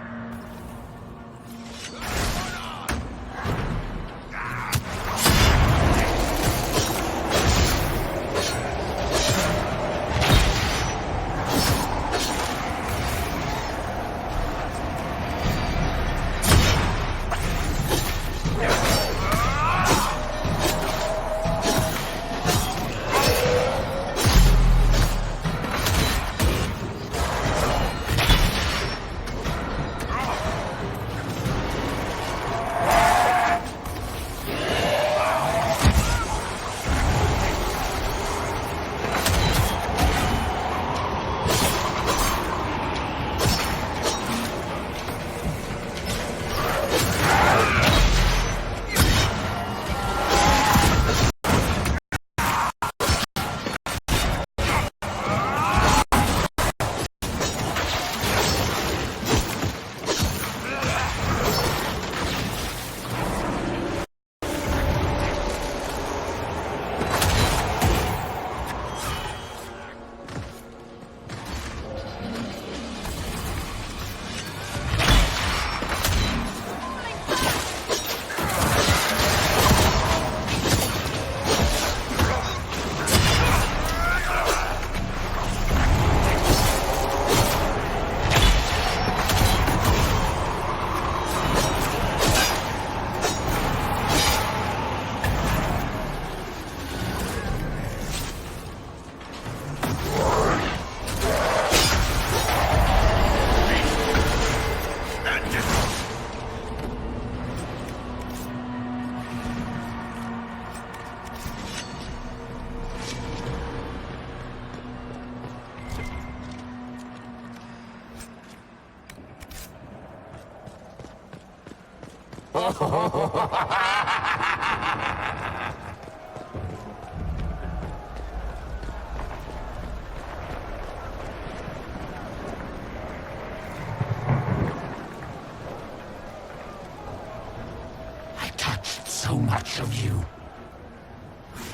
So much of you.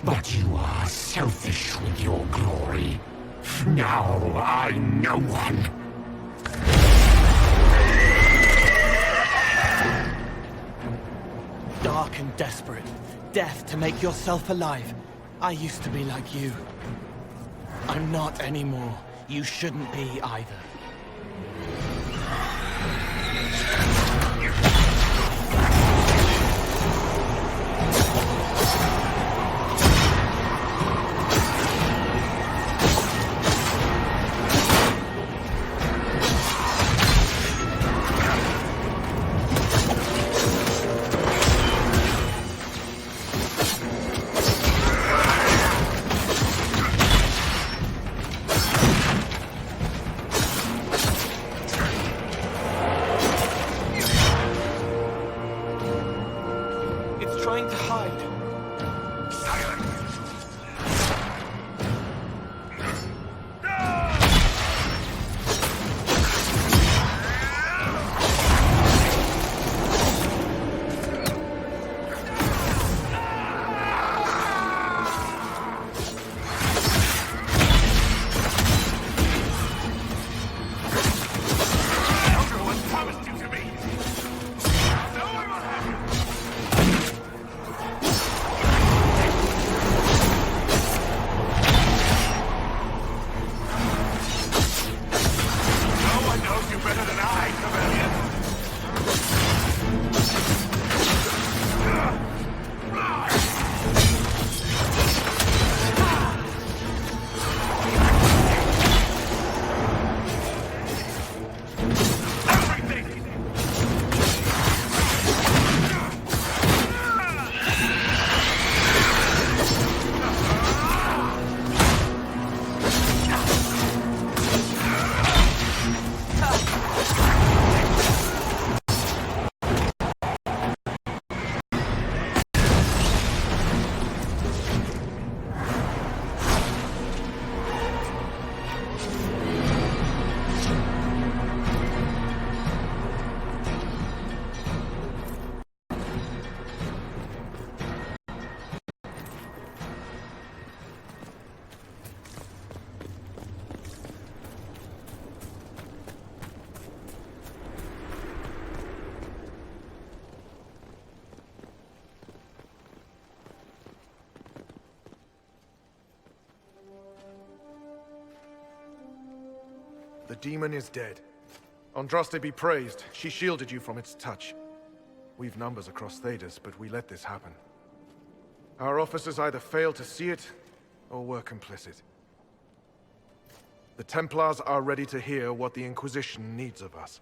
But you are selfish with your glory. Now I'm no one. Dark and desperate. Death to make yourself alive. I used to be like you. I'm not anymore. You shouldn't be either. trying to hide. The demon is dead. Andraste be praised. She shielded you from its touch. We've numbers across Thedas, but we let this happen. Our officers either failed to see it, or were complicit. The Templars are ready to hear what the Inquisition needs of us.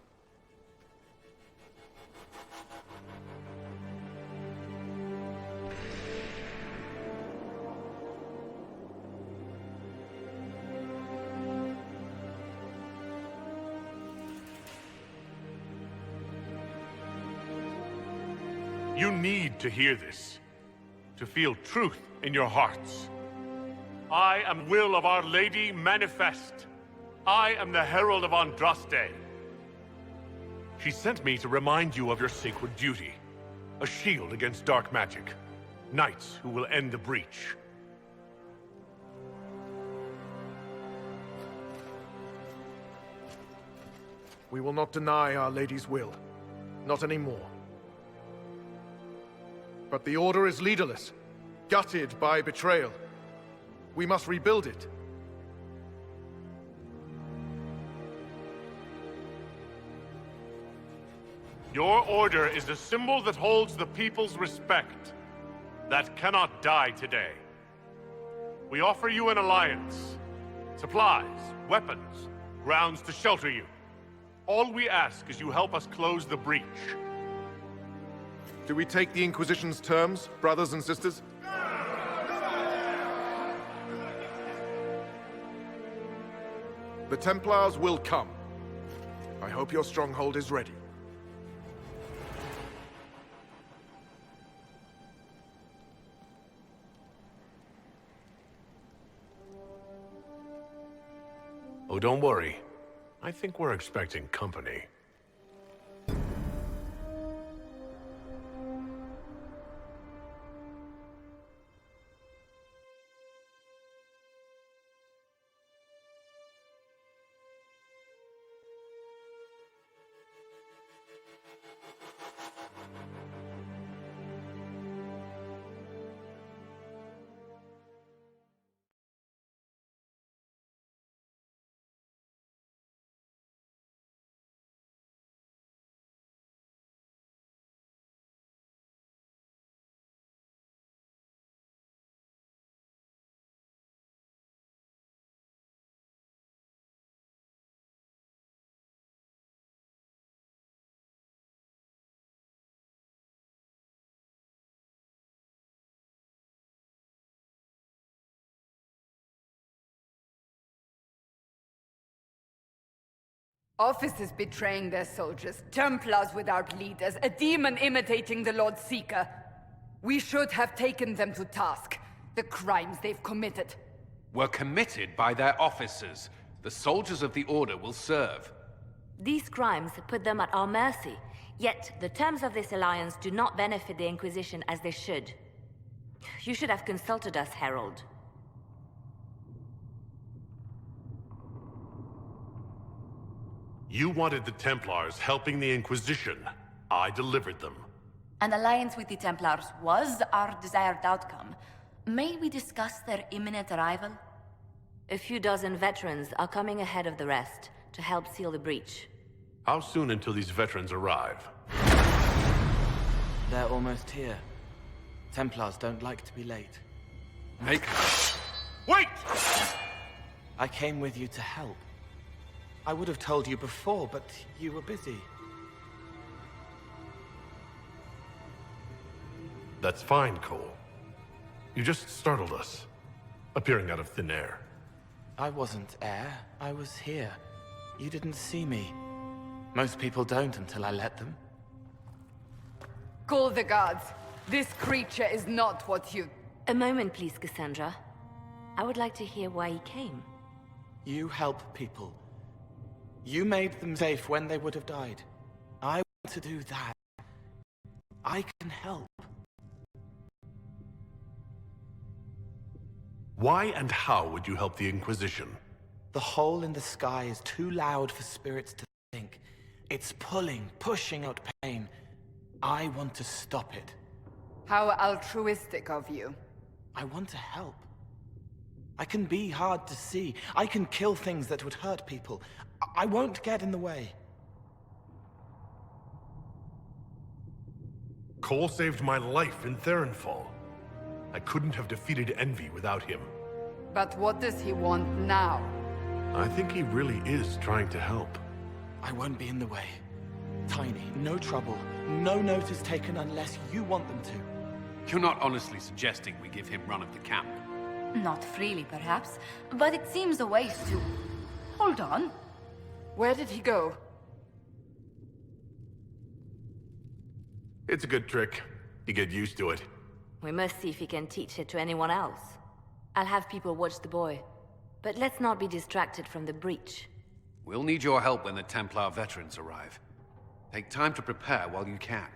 You need to hear this, to feel truth in your hearts. I am will of Our Lady manifest. I am the herald of Andraste. She sent me to remind you of your sacred duty, a shield against dark magic, knights who will end the breach. We will not deny Our Lady's will. Not anymore. But the Order is leaderless, gutted by betrayal. We must rebuild it. Your order is a symbol that holds the people's respect. That cannot die today. We offer you an alliance. Supplies, weapons, grounds to shelter you. All we ask is you help us close the breach. Do we take the Inquisition's terms, brothers and sisters? The Templars will come. I hope your stronghold is ready. Oh, don't worry. I think we're expecting company. Officers betraying their soldiers, Templars without leaders, a demon imitating the Lord Seeker. We should have taken them to task. The crimes they've committed. Were committed by their officers. The soldiers of the Order will serve. These crimes put them at our mercy, yet the terms of this alliance do not benefit the Inquisition as they should. You should have consulted us, Herald. You wanted the Templars helping the Inquisition. I delivered them. An alliance with the Templars was our desired outcome. May we discuss their imminent arrival? A few dozen veterans are coming ahead of the rest to help seal the breach. How soon until these veterans arrive? They're almost here. Templars don't like to be late. Wait! I came with you to help. I would have told you before, but you were busy. That's fine, Cole. You just startled us, appearing out of thin air. I wasn't air. I was here. You didn't see me. Most people don't until I let them. Call the guards. This creature is not what you... A moment, please, Cassandra. I would like to hear why he came. You help people. You made them safe when they would have died. I want to do that. I can help. Why and how would you help the Inquisition? The hole in the sky is too loud for spirits to think. It's pulling, pushing out pain. I want to stop it. How altruistic of you. I want to help. I can be hard to see. I can kill things that would hurt people. I won't get in the way. Cole saved my life in Theronfall. I couldn't have defeated Envy without him. But what does he want now? I think he really is trying to help. I won't be in the way. Tiny, no trouble. No notice taken unless you want them to. You're not honestly suggesting we give him run of the camp? Not freely, perhaps, but it seems a waste to... Hold on. Where did he go? It's a good trick. You get used to it. We must see if he can teach it to anyone else. I'll have people watch the boy. But let's not be distracted from the breach. We'll need your help when the Templar veterans arrive. Take time to prepare while you can.